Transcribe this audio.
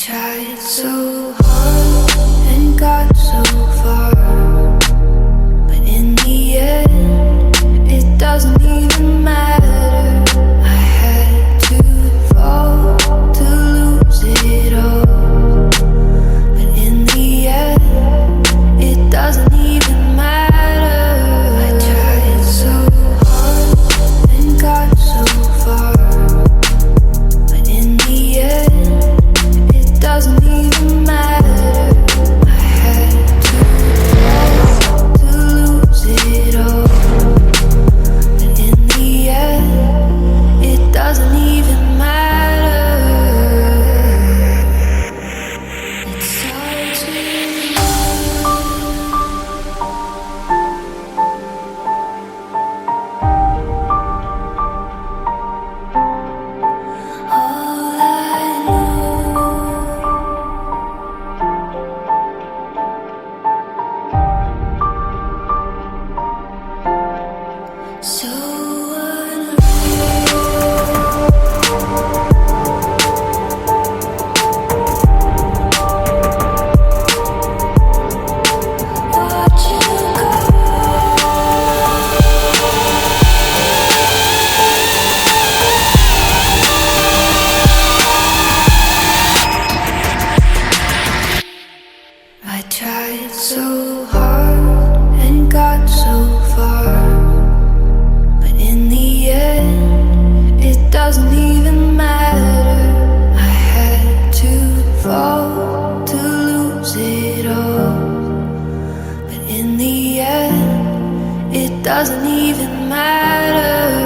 tried so hard and got so far, but in the end, it doesn't even matter. I had to fall to lose it all, but in the end, it doesn't even matter. I tried so hard and got so far, but in the end, it doesn't even matter. I had to fall to lose it all, but in the end, it doesn't even matter. It starts with all I know. So watch you go. I tried so hard and got so far, but in the end, it doesn't even matter. I had to fall to lose it all, but in the end, it doesn't even matter.